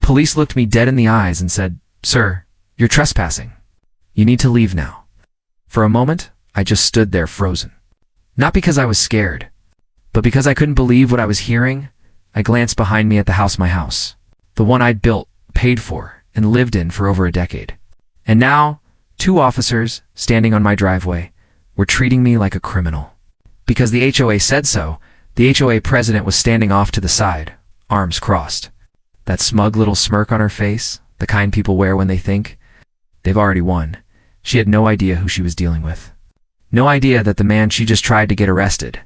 Police looked me dead in the eyes and said, "Sir, you're trespassing. You need to leave now." For a moment, I just stood there frozen. Not because I was scared, but because I couldn't believe what I was hearing. I glanced behind me at the house, my house, the one I'd built, paid for, and lived in for over a decade. And now, 2 officers, standing on my driveway, were treating me like a criminal. Because the HOA said so, the HOA president was standing off to the side, arms crossed. That smug little smirk on her face, the kind people wear when they think they've already won. She had no idea who she was dealing with. No idea that the man she just tried to get arrested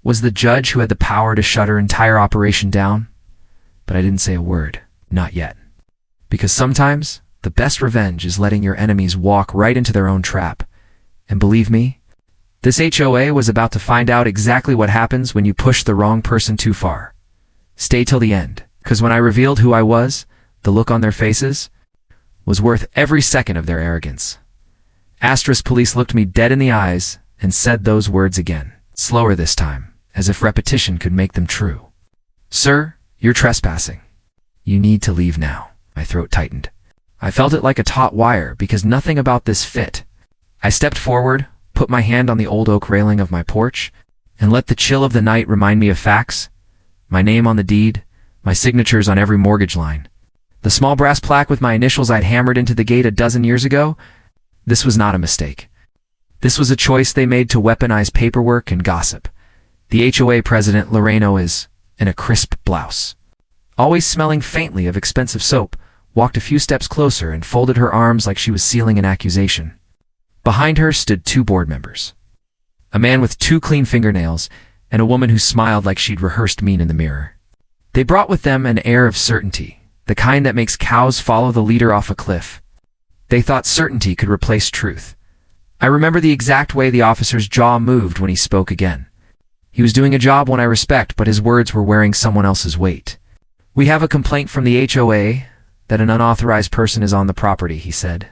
was the judge who had the power to shut her entire operation down. But I didn't say a word, not yet. Because sometimes, the best revenge is letting your enemies walk right into their own trap. And believe me, this HOA was about to find out exactly what happens when you push the wrong person too far. Stay till the end, because when I revealed who I was, the look on their faces was worth every second of their arrogance. Police looked me dead in the eyes and said those words again, slower this time, as if repetition could make them true. "Sir, you're trespassing. You need to leave now." My throat tightened. I felt it like a taut wire because nothing about this fit. I stepped forward, put my hand on the old oak railing of my porch, and let the chill of the night remind me of facts. My name on the deed, my signatures on every mortgage line. The small brass plaque with my initials I'd hammered into the gate a dozen years ago. This was not a mistake. This was a choice they made to weaponize paperwork and gossip. The HOA president, Loreno, is in a crisp blouse, always smelling faintly of expensive soap, walked a few steps closer and folded her arms like she was sealing an accusation. Behind her stood 2 board members, a man with 2 clean fingernails and a woman who smiled like she'd rehearsed mean in the mirror. They brought with them an air of certainty, the kind that makes cows follow the leader off a cliff. They thought certainty could replace truth. I remember the exact way the officer's jaw moved when he spoke again. He was doing a job one I respect, but his words were wearing someone else's weight. "We have a complaint from the HOA that an unauthorized person is on the property," he said.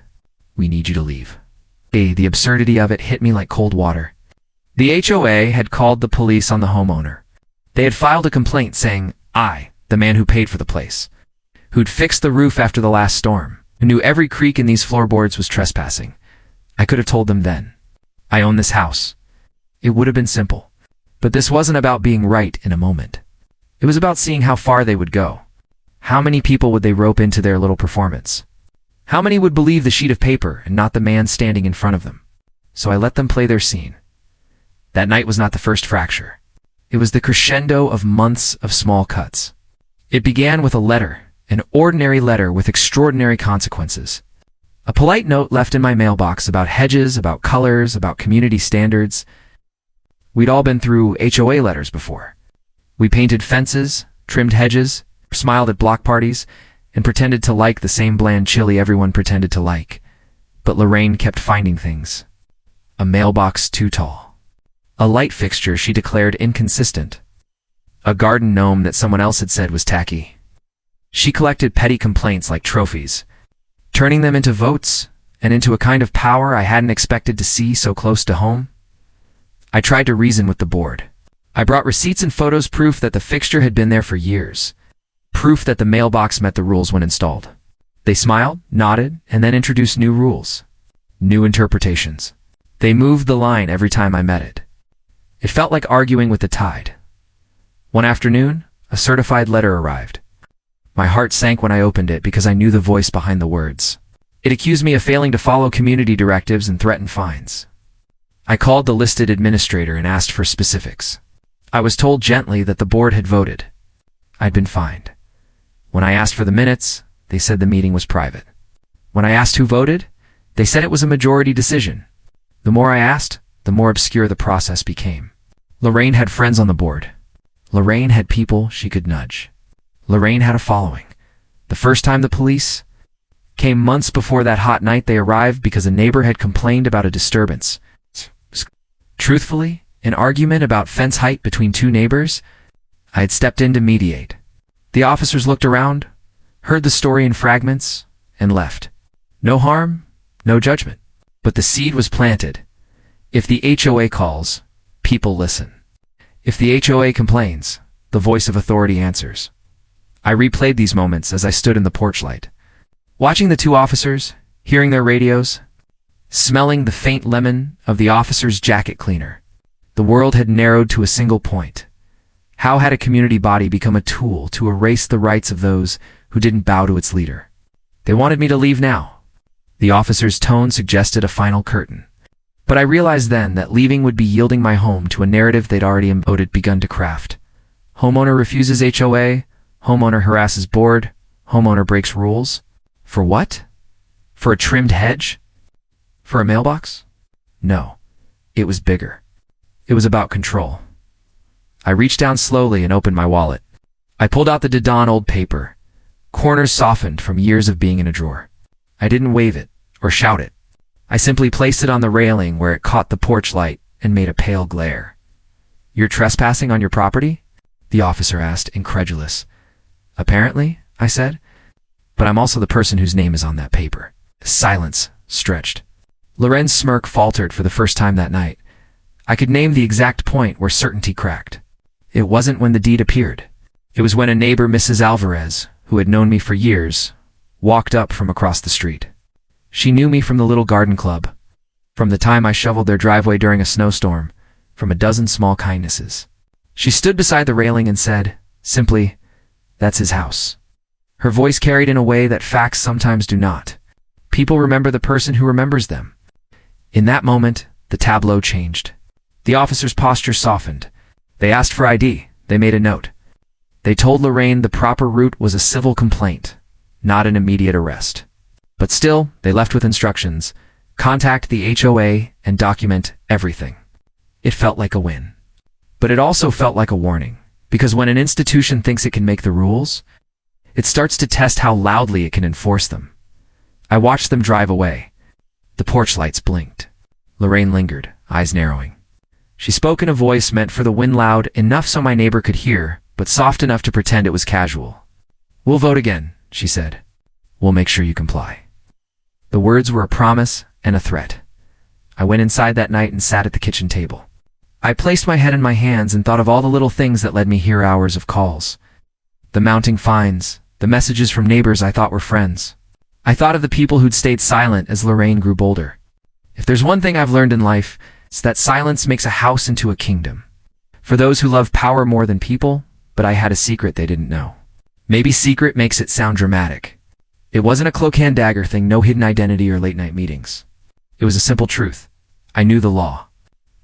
"We need you to leave." The absurdity of it hit me like cold water. The HOA had called the police on the homeowner. They had filed a complaint saying I, the man who paid for the place, who'd fixed the roof after the last storm, who knew every creak in these floorboards, was trespassing. I could have told them then. I own this house. It would have been simple. But this wasn't about being right in a moment. It was about seeing how far they would go. How many people would they rope into their little performance? How many would believe the sheet of paper and not the man standing in front of them? So I let them play their scene. That night was not the first fracture. It was the crescendo of months of small cuts. It began with a letter, an ordinary letter with extraordinary consequences. A polite note left in my mailbox about hedges, about colors, about community standards. We'd all been through HOA letters before. We painted fences, trimmed hedges, smiled at block parties, and pretended to like the same bland chili everyone pretended to like. But Lorraine kept finding things. A mailbox too tall. A light fixture she declared inconsistent. A garden gnome that someone else had said was tacky. She collected petty complaints like trophies, turning them into votes and into a kind of power I hadn't expected to see so close to home. I tried to reason with the board. I brought receipts and photos, proof that the fixture had been there for years. Proof that the mailbox met the rules when installed. They smiled, nodded, and then introduced new rules. New interpretations. They moved the line every time I met it. It felt like arguing with the tide. One afternoon, a certified letter arrived. My heart sank when I opened it because I knew the voice behind the words. It accused me of failing to follow community directives and threatened fines. I called the listed administrator and asked for specifics. I was told gently that the board had voted. I'd been fined. When I asked for the minutes, they said the meeting was private. When I asked who voted, they said it was a majority decision. The more I asked, the more obscure the process became. Lorraine had friends on the board. Lorraine had people she could nudge. Lorraine had a following. The first time the police came months before that hot night, they arrived because a neighbor had complained about a disturbance. Truthfully, an argument about fence height between 2 neighbors, I had stepped in to mediate. The officers looked around, heard the story in fragments, and left. No harm, no judgment. But the seed was planted. If the HOA calls, people listen. If the HOA complains, the voice of authority answers. I replayed these moments as I stood in the porch light, watching the two officers, hearing their radios, smelling the faint lemon of the officer's jacket cleaner. The world had narrowed to a single point. How had a community body become a tool to erase the rights of those who didn't bow to its leader? They wanted me to leave now. The officer's tone suggested a final curtain. But I realized then that leaving would be yielding my home to a narrative they'd already begun to craft. Homeowner refuses HOA, homeowner harasses board, homeowner breaks rules. For what? For a trimmed hedge? For a mailbox? No, it was bigger. It was about control. I reached down slowly and opened my wallet. I pulled out the Didon old paper, corners softened from years of being in a drawer. I didn't wave it or shout it. I simply placed it on the railing where it caught the porch light and made a pale glare. "You're trespassing on your property?" the officer asked, incredulous. "Apparently," I said. "But I'm also the person whose name is on that paper." Silence stretched. Loren's smirk faltered for the first time that night. I could name the exact point where certainty cracked. It wasn't when the deed appeared. It was when a neighbor, Mrs. Alvarez, who had known me for years, walked up from across the street. She knew me from the little garden club, from the time I shoveled their driveway during a snowstorm, from a dozen small kindnesses. She stood beside the railing and said, simply, "That's his house." Her voice carried in a way that facts sometimes do not. People remember the person who remembers them. In that moment, the tableau changed. The officer's posture softened. They asked for ID. They made a note. They told Lorraine the proper route was a civil complaint, not an immediate arrest. But still, they left with instructions: contact the HOA and document everything. It felt like a win. But it also felt like a warning, because when an institution thinks it can make the rules, it starts to test how loudly it can enforce them. I watched them drive away. The porch lights blinked. Lorraine lingered, eyes narrowing. She spoke in a voice meant for the wind, loud enough so my neighbor could hear, but soft enough to pretend it was casual. "We'll vote again," she said. "We'll make sure you comply." The words were a promise and a threat. I went inside that night and sat at the kitchen table. I placed my head in my hands and thought of all the little things that led me here: hours of calls, the mounting fines, the messages from neighbors I thought were friends. I thought of the people who'd stayed silent as Lorraine grew bolder. If there's one thing I've learned in life, it's that silence makes a house into a kingdom. For those who love power more than people, but I had a secret they didn't know. Maybe secret makes it sound dramatic. It wasn't a cloak and dagger thing, no hidden identity or late night meetings. It was a simple truth. I knew the law.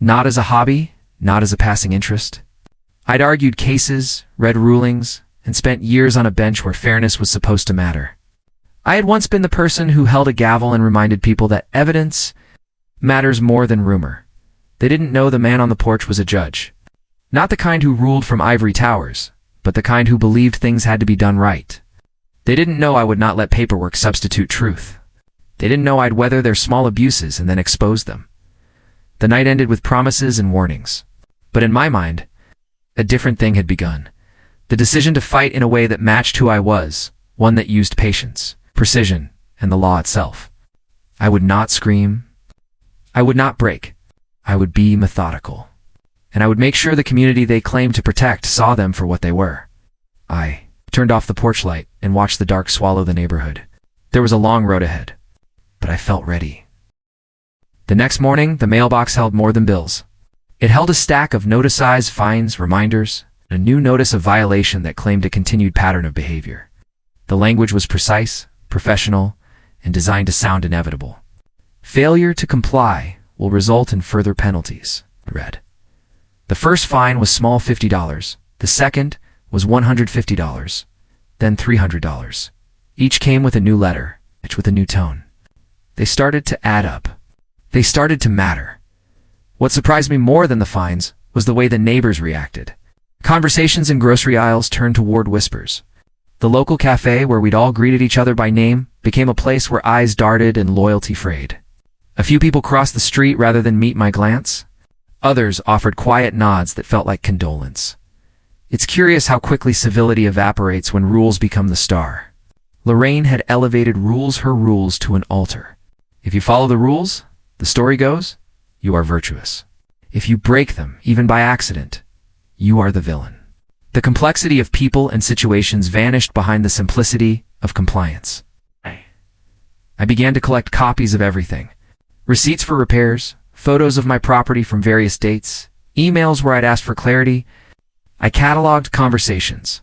Not as a hobby, not as a passing interest. I'd argued cases, read rulings, and spent years on a bench where fairness was supposed to matter. I had once been the person who held a gavel and reminded people that evidence matters more than rumor. They didn't know the man on the porch was a judge. Not the kind who ruled from ivory towers, but the kind who believed things had to be done right. They didn't know I would not let paperwork substitute truth. They didn't know I'd weather their small abuses and then expose them. The night ended with promises and warnings. But in my mind, a different thing had begun. The decision to fight in a way that matched who I was, one that used patience, precision, and the law itself. I would not scream. I would not break. I would be methodical. And I would make sure the community they claimed to protect saw them for what they were. I turned off the porch light and watched the dark swallow the neighborhood. There was a long road ahead, but I felt ready. The next morning, the mailbox held more than bills. It held a stack of notices, fines, reminders, and a new notice of violation that claimed a continued pattern of behavior. The language was precise, professional, and designed to sound inevitable. "Failure to comply will result in further penalties," it read. The first fine was small, $50. The second was $150, then $300. Each came with a new letter, each with a new tone. They started to add up. They started to matter. What surprised me more than the fines was the way the neighbors reacted. Conversations in grocery aisles turned toward whispers. The local cafe where we'd all greeted each other by name became a place where eyes darted and loyalty frayed. A few people crossed the street rather than meet my glance. Others offered quiet nods that felt like condolence. It's curious how quickly civility evaporates when rules become the star. Lorraine had elevated her rules to an altar. If you follow the rules, the story goes, you are virtuous. If you break them, even by accident, you are the villain. The complexity of people and situations vanished behind the simplicity of compliance. I began to collect copies of everything. Receipts for repairs, photos of my property from various dates, emails where I'd asked for clarity. I cataloged conversations.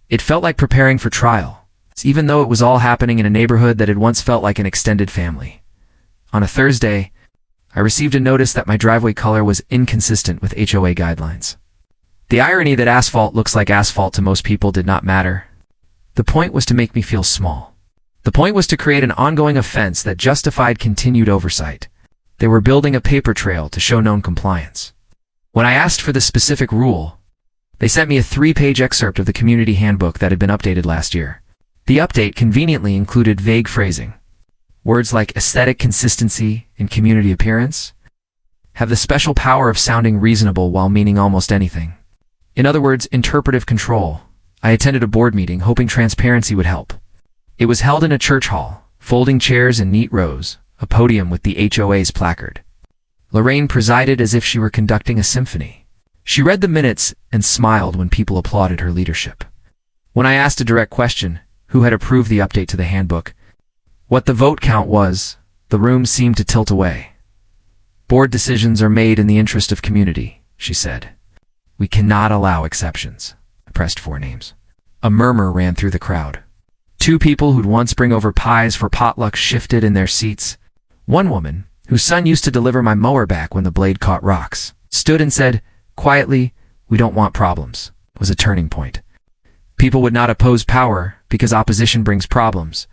It felt like preparing for trial, even though it was all happening in a neighborhood that had once felt like an extended family. On a Thursday, I received a notice that my driveway color was inconsistent with HOA guidelines. The irony that asphalt looks like asphalt to most people did not matter. The point was to make me feel small. The point was to create an ongoing offense that justified continued oversight. They were building a paper trail to show known compliance. When I asked for the specific rule, they sent me a 3-page excerpt of the community handbook that had been updated last year. The update conveniently included vague phrasing. Words like aesthetic consistency and community appearance have the special power of sounding reasonable while meaning almost anything. In other words, interpretive control. I attended a board meeting hoping transparency would help. It was held in a church hall, folding chairs in neat rows, a podium with the HOA's placard. Lorraine presided as if she were conducting a symphony. She read the minutes and smiled when people applauded her leadership. When I asked a direct question, who had approved the update to the handbook, what the vote count was, the room seemed to tilt away. Board decisions are made in the interest of community, she said. We cannot allow exceptions. I pressed 4 names. A murmur ran through the crowd. 2 people who'd once bring over pies for potluck shifted in their seats. One woman, whose son used to deliver my mower back when the blade caught rocks, stood and said, quietly, "We don't want problems." It was a turning point. People would not oppose power because opposition brings problems.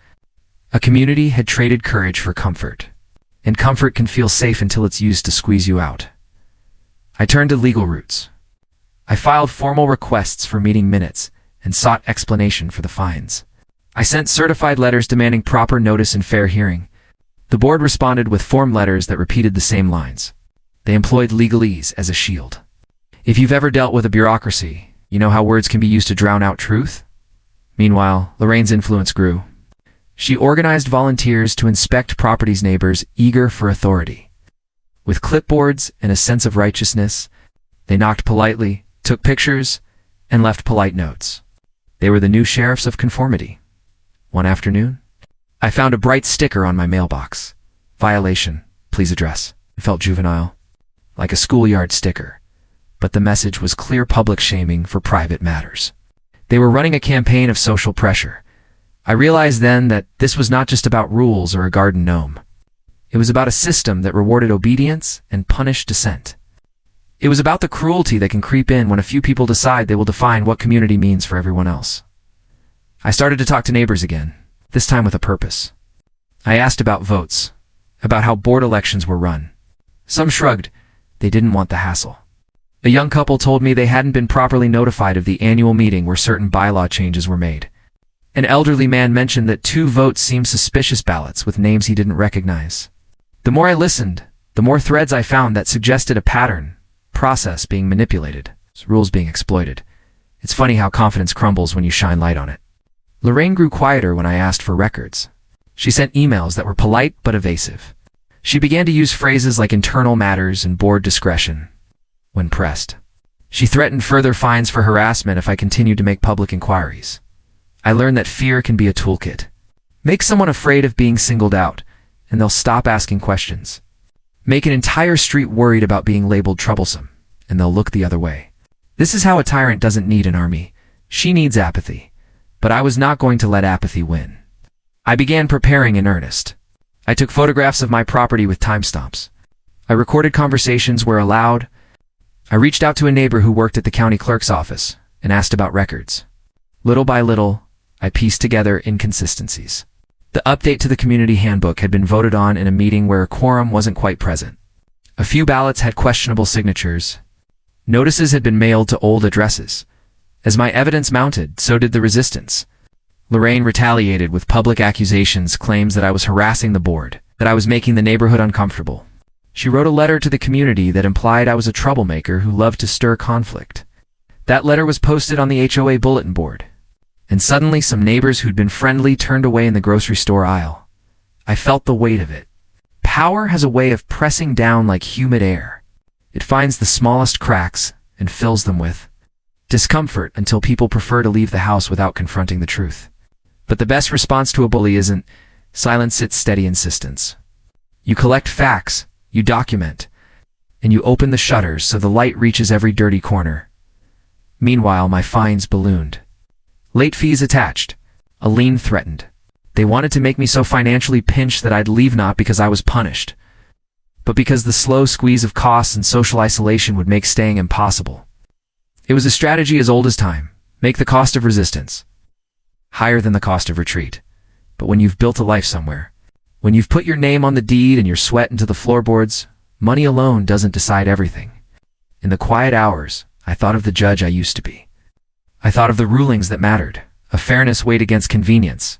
A community had traded courage for comfort, and comfort can feel safe until it's used to squeeze you out. I turned to legal routes. I filed formal requests for meeting minutes and sought explanation for the fines. I sent certified letters demanding proper notice and fair hearing. The board responded with form letters that repeated the same lines. They employed legalese as a shield. If you've ever dealt with a bureaucracy, you know how words can be used to drown out truth? Meanwhile, Lorraine's influence grew. She organized volunteers to inspect property's neighbors eager for authority. With clipboards and a sense of righteousness, they knocked politely, took pictures, and left polite notes. They were the new sheriffs of conformity. One afternoon, I found a bright sticker on my mailbox. Violation, please address. It felt juvenile, like a schoolyard sticker, but the message was clear public shaming for private matters. They were running a campaign of social pressure. I realized then that this was not just about rules or a garden gnome. It was about a system that rewarded obedience and punished dissent. It was about the cruelty that can creep in when a few people decide they will define what community means for everyone else. I started to talk to neighbors again, this time with a purpose. I asked about votes, about how board elections were run. Some shrugged. They didn't want the hassle. A young couple told me they hadn't been properly notified of the annual meeting where certain bylaw changes were made. An elderly man mentioned that 2 votes seemed suspicious ballots with names he didn't recognize. The more I listened, the more threads I found that suggested a pattern, process being manipulated, rules being exploited. It's funny how confidence crumbles when you shine light on it. Lorraine grew quieter when I asked for records. She sent emails that were polite but evasive. She began to use phrases like internal matters and board discretion when pressed. She threatened further fines for harassment if I continued to make public inquiries. I learned that fear can be a toolkit. Make someone afraid of being singled out, and they'll stop asking questions. Make an entire street worried about being labeled troublesome, and they'll look the other way. This is how a tyrant doesn't need an army. She needs apathy. But I was not going to let apathy win. I began preparing in earnest. I took photographs of my property with timestamps. I recorded conversations where allowed. I reached out to a neighbor who worked at the county clerk's office and asked about records. Little by little, I pieced together inconsistencies. The update to the community handbook had been voted on in a meeting where a quorum wasn't quite present. A few ballots had questionable signatures. Notices had been mailed to old addresses. As my evidence mounted, so did the resistance. Lorraine retaliated with public accusations, claims that I was harassing the board, that I was making the neighborhood uncomfortable. She wrote a letter to the community that implied I was a troublemaker who loved to stir conflict. That letter was posted on the HOA bulletin board. And suddenly some neighbors who'd been friendly turned away in the grocery store aisle. I felt the weight of it. Power has a way of pressing down like humid air. It finds the smallest cracks and fills them with discomfort until people prefer to leave the house without confronting the truth. But the best response to a bully isn't silence, it's steady insistence. You collect facts, you document, and you open the shutters so the light reaches every dirty corner. Meanwhile, my fines ballooned. Late fees attached. A lien threatened. They wanted to make me so financially pinched that I'd leave, not because I was punished, but because the slow squeeze of costs and social isolation would make staying impossible. It was a strategy as old as time. Make the cost of resistance higher than the cost of retreat. But when you've built a life somewhere, when you've put your name on the deed and your sweat into the floorboards, money alone doesn't decide everything. In the quiet hours, I thought of the judge I used to be. I thought of the rulings that mattered, of fairness weighed against convenience,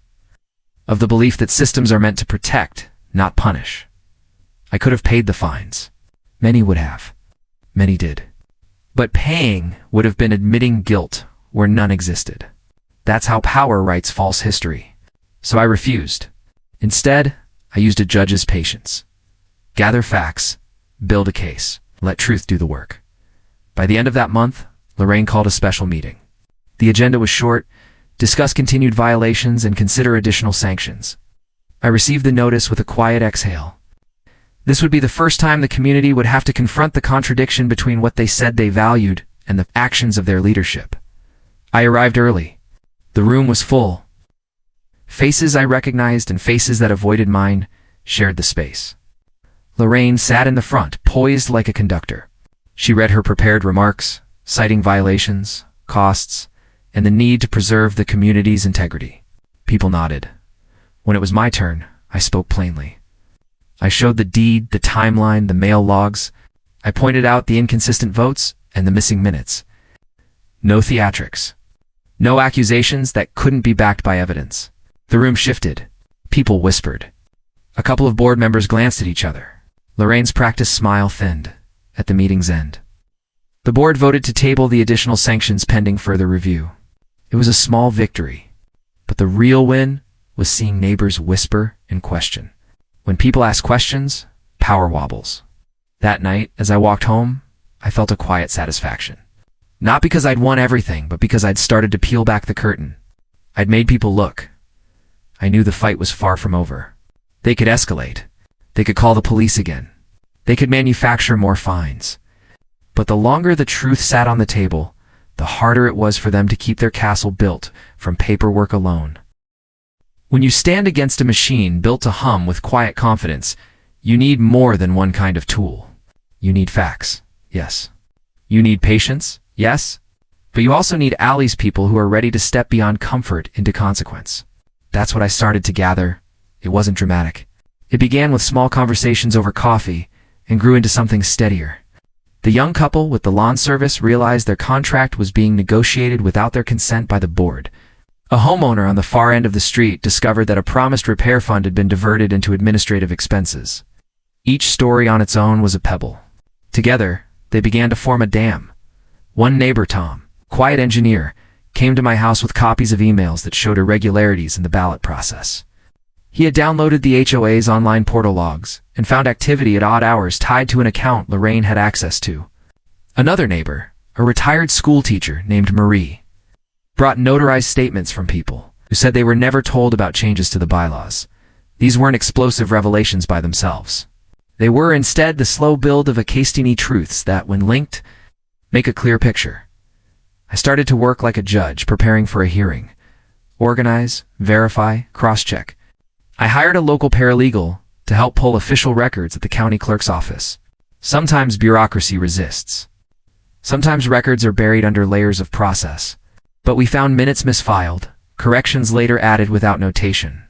of the belief that systems are meant to protect, not punish. I could have paid the fines. Many would have. Many did. But paying would have been admitting guilt where none existed. That's how power writes false history. So I refused. Instead, I used a judge's patience. Gather facts, build a case, let truth do the work. By the end of that month, Lorraine called a special meeting. The agenda was short: discuss continued violations and consider additional sanctions. I received the notice with a quiet exhale. This would be the first time the community would have to confront the contradiction between what they said they valued and the actions of their leadership. I arrived early. The room was full. Faces I recognized and faces that avoided mine shared the space. Lorraine sat in the front, poised like a conductor. She read her prepared remarks, citing violations, costs, and the need to preserve the community's integrity. People nodded. When it was my turn, I spoke plainly. I showed the deed, the timeline, the mail logs. I pointed out the inconsistent votes and the missing minutes. No theatrics. No accusations that couldn't be backed by evidence. The room shifted. People whispered. A couple of board members glanced at each other. Lorraine's practiced smile thinned at the meeting's end. The board voted to table the additional sanctions pending further review. It was a small victory, but the real win was seeing neighbors whisper and question. When people ask questions, power wobbles. That night, as I walked home, I felt a quiet satisfaction. Not because I'd won everything, but because I'd started to peel back the curtain. I'd made people look. I knew the fight was far from over. They could escalate. They could call the police again. They could manufacture more fines. But the longer the truth sat on the table, the harder it was for them to keep their castle built from paperwork alone. When you stand against a machine built to hum with quiet confidence, you need more than one kind of tool. You need facts, yes. You need patience, yes. But you also need allies, people who are ready to step beyond comfort into consequence. That's what I started to gather. It wasn't dramatic. It began with small conversations over coffee and grew into something steadier. The young couple with the lawn service realized their contract was being negotiated without their consent by the board. A homeowner on the far end of the street discovered that a promised repair fund had been diverted into administrative expenses. Each story on its own was a pebble. Together, they began to form a dam. One neighbor, Tom, quiet engineer, came to my house with copies of emails that showed irregularities in the ballot process. He had downloaded the HOA's online portal logs and found activity at odd hours tied to an account Lorraine had access to. Another neighbor, a retired school teacher named Marie, brought notarized statements from people who said they were never told about changes to the bylaws. These weren't explosive revelations by themselves. They were instead the slow build of Acastini truths that, when linked, make a clear picture. I started to work like a judge preparing for a hearing. Organize, verify, cross-check. I hired a local paralegal to help pull official records at the county clerk's office. Sometimes bureaucracy resists. Sometimes records are buried under layers of process. But we found minutes misfiled, corrections later added without notation,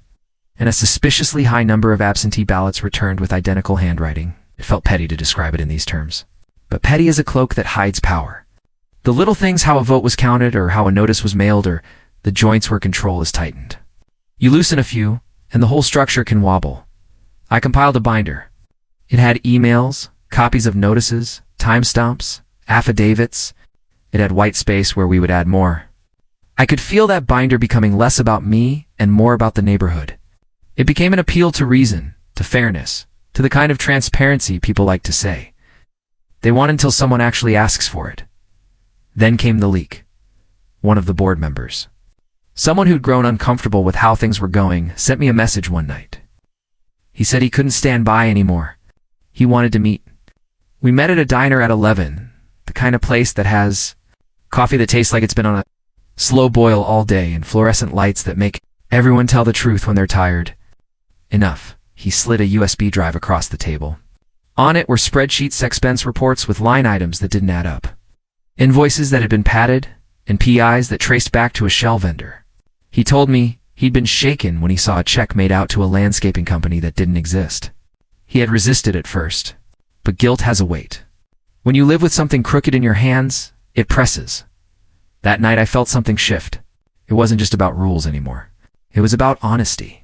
and a suspiciously high number of absentee ballots returned with identical handwriting. It felt petty to describe it in these terms. But petty is a cloak that hides power. The little things, how a vote was counted or how a notice was mailed, or the joints where control is tightened. You loosen a few, and the whole structure can wobble. I compiled a binder. It had emails, copies of notices, timestamps, affidavits. It had white space where we would add more. I could feel that binder becoming less about me and more about the neighborhood. It became an appeal to reason, to fairness, to the kind of transparency people like to say. They want until someone actually asks for it. Then came the leak. one of the board members. Someone who'd grown uncomfortable with how things were going sent me a message one night. He said he couldn't stand by anymore. He wanted to meet. We met at a diner at 11, the kind of place that has coffee that tastes like it's been on a slow boil all day and fluorescent lights that make everyone tell the truth when they're tired. Enough. He slid a USB drive across the table. On it were spreadsheets, expense reports with line items that didn't add up, invoices that had been padded, and PIs that traced back to a shell vendor. He told me he'd been shaken when he saw a check made out to a landscaping company that didn't exist. He had resisted at first, but guilt has a weight. When you live with something crooked in your hands, it presses. That night I felt something shift. It wasn't just about rules anymore. It was about honesty.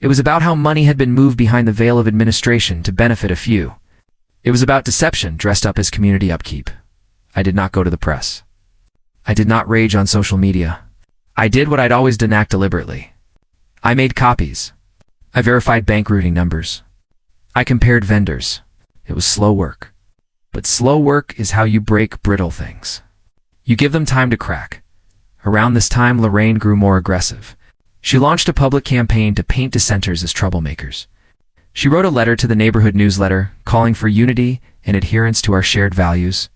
It was about how money had been moved behind the veil of administration to benefit a few. It was about deception dressed up as community upkeep. I did not go to the press. I did not rage on social media. I did what I'd always done, act deliberately. I made copies. I verified bank routing numbers. I compared vendors. It was slow work. But slow work is how you break brittle things. You give them time to crack. Around this time, Lorraine grew more aggressive. She launched a public campaign to paint dissenters as troublemakers. She wrote a letter to the neighborhood newsletter calling for unity and adherence to our shared values.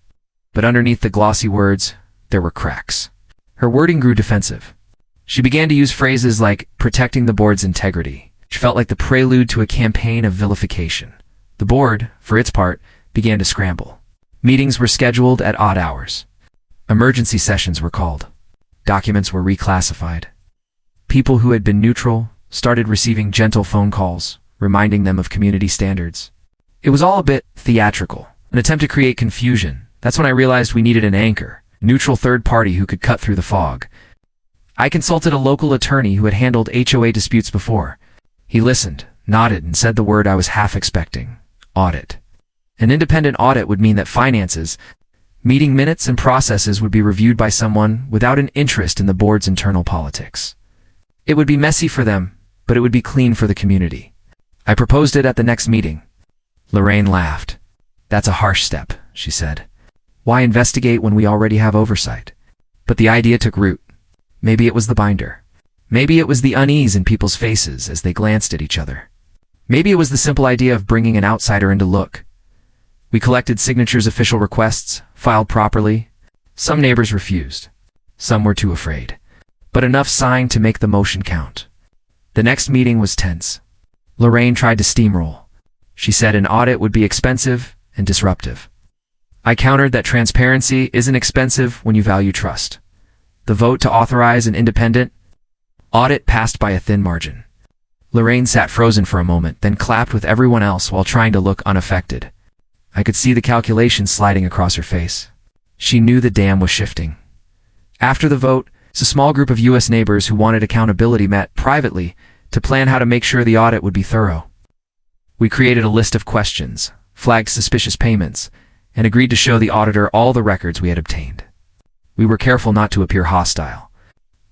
But underneath the glossy words, there were cracks. Her wording grew defensive. She began to use phrases like protecting the board's integrity, which felt like the prelude to a campaign of vilification. The board, for its part, began to scramble. Meetings were scheduled at odd hours. Emergency sessions were called. Documents were reclassified. People who had been neutral started receiving gentle phone calls, reminding them of community standards. It was all a bit theatrical, an attempt to create confusion. That's when I realized we needed an anchor, a neutral third party who could cut through the fog. I consulted a local attorney who had handled HOA disputes before. He listened, nodded, and said the word I was half expecting: audit. An independent audit would mean that finances, meeting minutes, and processes would be reviewed by someone without an interest in the board's internal politics. It would be messy for them, but it would be clean for the community. I proposed it at the next meeting. Lorraine laughed. "That's a harsh step," she said. "Why investigate when we already have oversight?" But the idea took root. Maybe it was the binder. Maybe it was the unease in people's faces as they glanced at each other. Maybe it was the simple idea of bringing an outsider in to look. We collected signatures, official requests, filed properly. Some neighbors refused. Some were too afraid. But enough signed to make the motion count. The next meeting was tense. Lorraine tried to steamroll. She said an audit would be expensive and disruptive. I countered that transparency isn't expensive when you value trust. The vote to authorize an independent audit passed by a thin margin. Lorraine sat frozen for a moment, then clapped with everyone else while trying to look unaffected. I could see the calculations sliding across her face. She knew the dam was shifting. After the vote, a small group of U.S. neighbors who wanted accountability met privately to plan how to make sure the audit would be thorough. We created a list of questions, flagged suspicious payments, and agreed to show the auditor all the records we had obtained. We were careful not to appear hostile.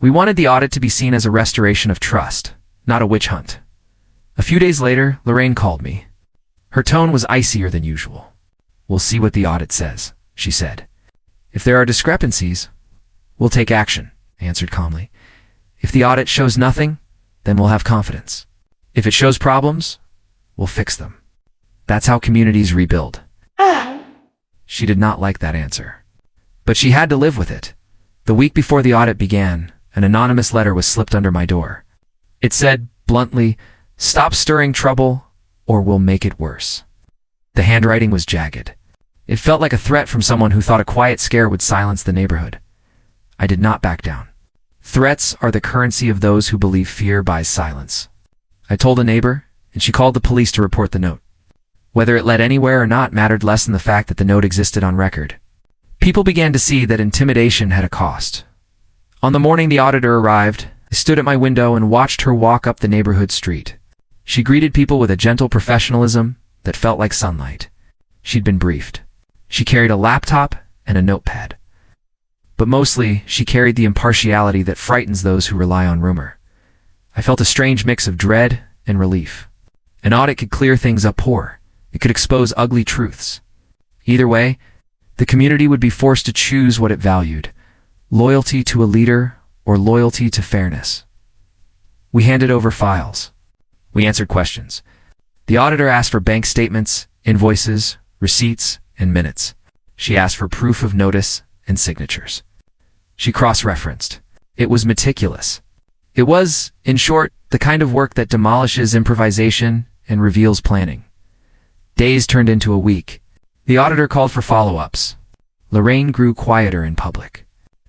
We wanted the audit to be seen as a restoration of trust, not a witch hunt. A few days later, Lorraine called me. Her tone was icier than usual. "We'll see what the audit says," she said. "If there are discrepancies, we'll take action," I answered calmly. "If the audit shows nothing, then we'll have confidence. If it shows problems, we'll fix them. That's how communities rebuild." She did not like that answer. But she had to live with it. The week before the audit began, an anonymous letter was slipped under my door. It said, bluntly, "Stop stirring trouble, or we'll make it worse." The handwriting was jagged. It felt like a threat from someone who thought a quiet scare would silence the neighborhood. I did not back down. Threats are the currency of those who believe fear buys silence. I told a neighbor, and she called the police to report the note. Whether it led anywhere or not mattered less than the fact that the note existed on record. People began to see that intimidation had a cost. On the morning the auditor arrived, I stood at my window and watched her walk up the neighborhood street. She greeted people with a gentle professionalism that felt like sunlight. She'd been briefed. She carried a laptop and a notepad. But mostly, she carried the impartiality that frightens those who rely on rumor. I felt a strange mix of dread and relief. An audit could clear things up poor. It could expose ugly truths. Either way, the community would be forced to choose what it valued: Loyalty to a leader or loyalty to fairness? We handed over files. We answered questions. The auditor asked for bank statements, invoices, receipts, and minutes. She asked for proof of notice and signatures. She cross-referenced. It was meticulous. It was, in short, the kind of work that demolishes improvisation and reveals planning. Days turned into a week. The auditor called for follow-ups. Lorraine grew quieter in public.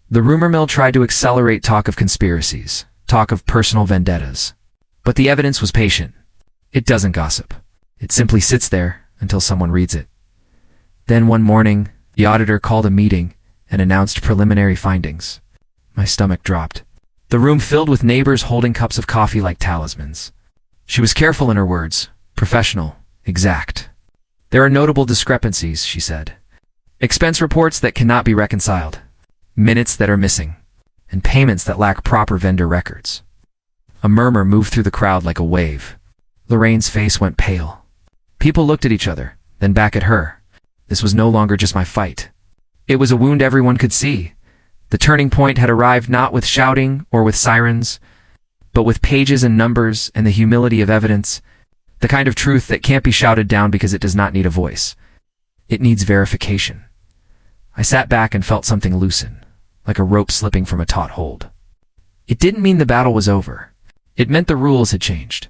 The rumor mill tried to accelerate talk of conspiracies, talk of personal vendettas. But the evidence was patient. It doesn't gossip. It simply sits there until someone reads it. Then one morning, the auditor called a meeting and announced preliminary findings. My stomach dropped. The room filled with neighbors holding cups of coffee like talismans. She was careful in her words, professional, exact. There are notable discrepancies, she said. Expense reports that cannot be reconciled, minutes that are missing, and payments that lack proper vendor records. A murmur moved through the crowd like a wave. Lorraine's face went pale. People looked at each other, then back at her. This was no longer just my fight. It was a wound everyone could see. The turning point had arrived not with shouting or with sirens, but with pages and numbers and the humility of evidence, the kind of truth that can't be shouted down because it does not need a voice. It needs verification. I sat back and felt something loosen, like a rope slipping from a taut hold. It didn't mean the battle was over. It meant the rules had changed.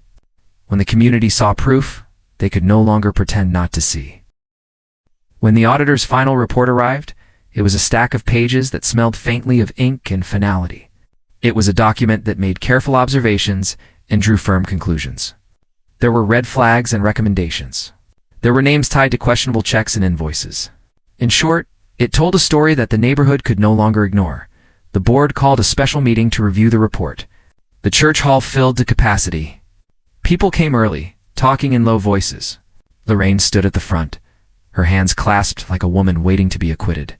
When the community saw proof, they could no longer pretend not to see. When the auditor's final report arrived, it was a stack of pages that smelled faintly of ink and finality. It was a document that made careful observations and drew firm conclusions. There were red flags and recommendations. There were names tied to questionable checks and invoices. In short, it told a story that the neighborhood could no longer ignore. The board called a special meeting to review the report. The church hall filled to capacity. People came early, talking in low voices. Lorraine stood at the front, her hands clasped like a woman waiting to be acquitted.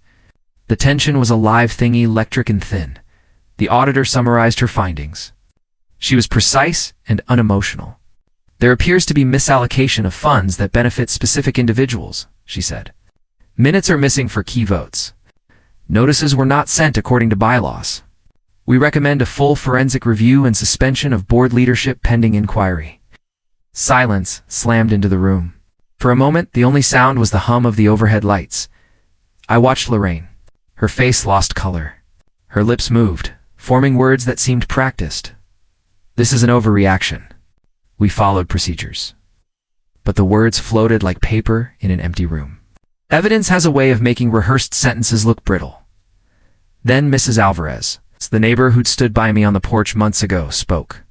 The tension was a live thing, electric and thin. The auditor summarized her findings. She was precise and unemotional. There appears to be misallocation of funds that benefit specific individuals, she said. Minutes are missing for key votes. Notices were not sent according to bylaws. We recommend a full forensic review and suspension of board leadership pending inquiry. Silence slammed into the room. For a moment, the only sound was the hum of the overhead lights. I watched Lorraine. Her face lost color. Her lips moved, forming words that seemed practiced. This is an overreaction. We followed procedures. But the words floated like paper in an empty room. Evidence has a way of making rehearsed sentences look brittle. Then Mrs. Alvarez, the neighbor who'd stood by me on the porch months ago, spoke.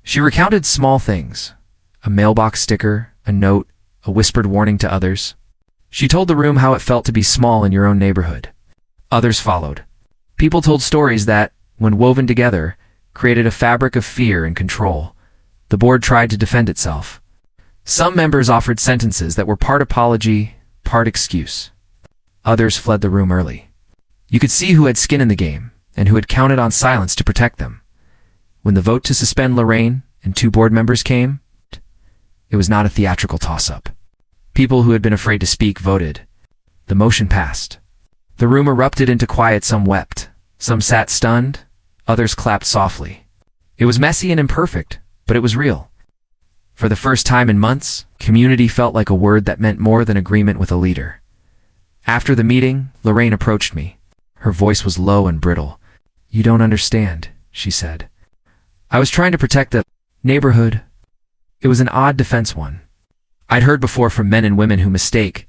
She recounted small things. A mailbox sticker, a note, a whispered warning to others. She told the room how it felt to be small in your own neighborhood. Others followed. People told stories that, when woven together, created a fabric of fear and control. The board tried to defend itself. Some members offered sentences that were part apology, part excuse. Others fled the room early. You could see who had skin in the game and who had counted on silence to protect them. When the vote to suspend Lorraine and 2 board members came, it was not a theatrical toss-up. People who had been afraid to speak voted. The motion passed. The room erupted into quiet. Some wept. Some sat stunned. Others clapped softly. It was messy and imperfect, but it was real. For the first time in months, community felt like a word that meant more than agreement with a leader. After the meeting, Lorraine approached me. Her voice was low and brittle. You don't understand, she said. I was trying to protect the neighborhood. It was an odd defense one. I'd heard before from men and women who mistake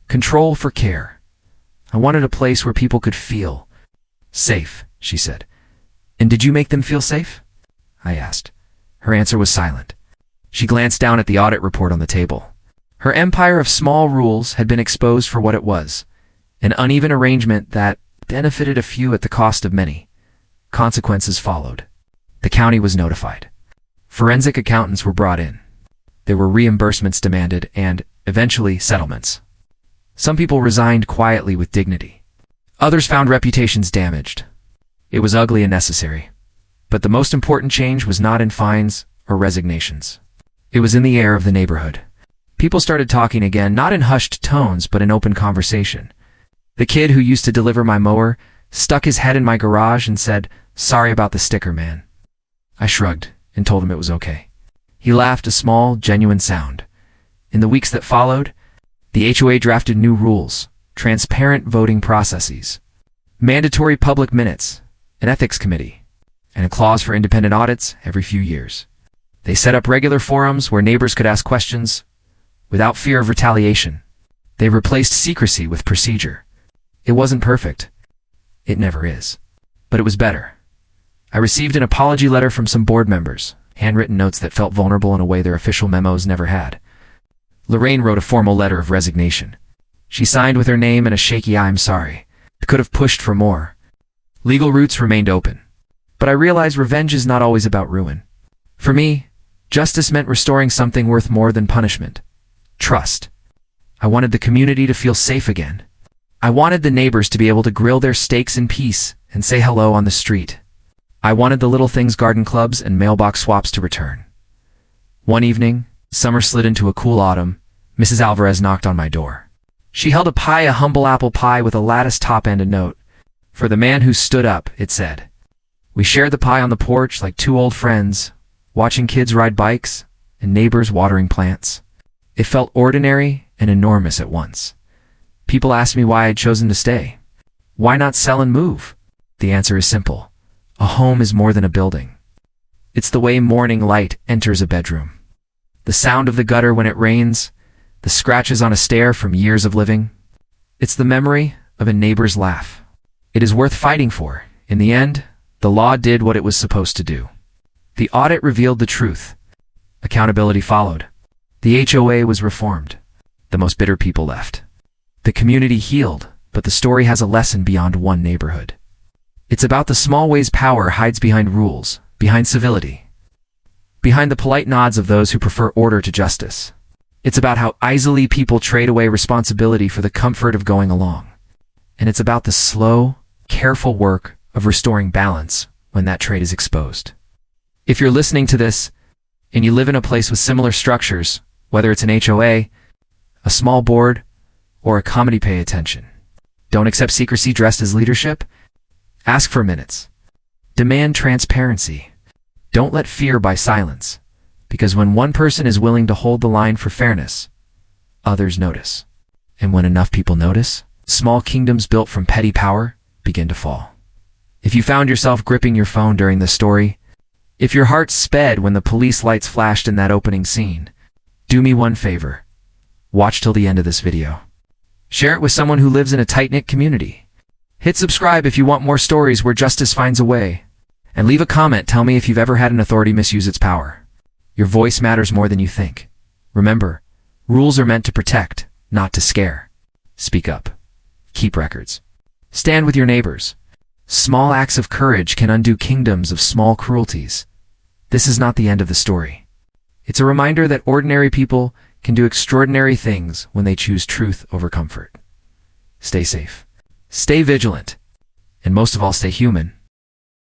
control for care. I wanted a place where people could feel safe, she said. And did you make them feel safe? I asked. Her answer was silent. She glanced down at the audit report on the table. Her empire of small rules had been exposed for what it was, an uneven arrangement that benefited a few at the cost of many. Consequences followed. The county was notified. Forensic accountants were brought in. There were reimbursements demanded and, eventually, settlements. Some people resigned quietly with dignity. Others found reputations damaged. It was ugly and necessary. But the most important change was not in fines or resignations. It was in the air of the neighborhood. People started talking again, not in hushed tones, but in open conversation. The kid who used to deliver my mower stuck his head in my garage and said, "Sorry about the sticker, man." I shrugged and told him it was okay. He laughed, a small, genuine sound. In the weeks that followed, the HOA drafted new rules, transparent voting processes, mandatory public minutes, an ethics committee, and a clause for independent audits every few years. They set up regular forums where neighbors could ask questions without fear of retaliation. They replaced secrecy with procedure. It wasn't perfect. It never is. But it was better. I received an apology letter from some board members, handwritten notes that felt vulnerable in a way their official memos never had. Lorraine wrote a formal letter of resignation. She signed with her name and a shaky "I'm sorry." It could have pushed for more. Legal routes remained open. But I realized revenge is not always about ruin. For me, justice meant restoring something worth more than punishment. Trust. I wanted the community to feel safe again. I wanted the neighbors to be able to grill their steaks in peace and say hello on the street. I wanted the little things, garden clubs and mailbox swaps, to return. One evening, summer slid into a cool autumn, Mrs. Alvarez knocked on my door. She held a pie, a humble apple pie with a lattice top and a note. "For the man who stood up," it said. We shared the pie on the porch like two old friends, watching kids ride bikes and neighbors watering plants. It felt ordinary and enormous at once. People asked me why I'd chosen to stay. Why not sell and move? The answer is simple. A home is more than a building. It's the way morning light enters a bedroom. The sound of the gutter when it rains, the scratches on a stair from years of living. It's the memory of a neighbor's laugh. It is worth fighting for. In the end, the law did what it was supposed to do. The audit revealed the truth. Accountability followed. The HOA was reformed. The most bitter people left. The community healed, but the story has a lesson beyond one neighborhood. It's about the small ways power hides behind rules, behind civility, behind the polite nods of those who prefer order to justice. It's about how easily people trade away responsibility for the comfort of going along. And it's about the slow, careful work of restoring balance when that trade is exposed. If you're listening to this, and you live in a place with similar structures, whether it's an HOA, a small board, or a comedy, pay attention. Don't accept secrecy dressed as leadership. Ask for minutes. Demand transparency. Don't let fear buy silence, because when one person is willing to hold the line for fairness, others notice. And when enough people notice, small kingdoms built from petty power begin to fall. If you found yourself gripping your phone during this story, if your heart sped when the police lights flashed in that opening scene, do me one favor. Watch till the end of this video. Share it with someone who lives in a tight-knit community. Hit subscribe if you want more stories where justice finds a way. And leave a comment. Tell me if you've ever had an authority misuse its power. Your voice matters more than you think. Remember, rules are meant to protect, not to scare. Speak up. Keep records. Stand with your neighbors. Small acts of courage can undo kingdoms of small cruelties. This is not the end of the story. It's a reminder that ordinary people can do extraordinary things when they choose truth over comfort. Stay safe. Stay vigilant. And most of all, stay human.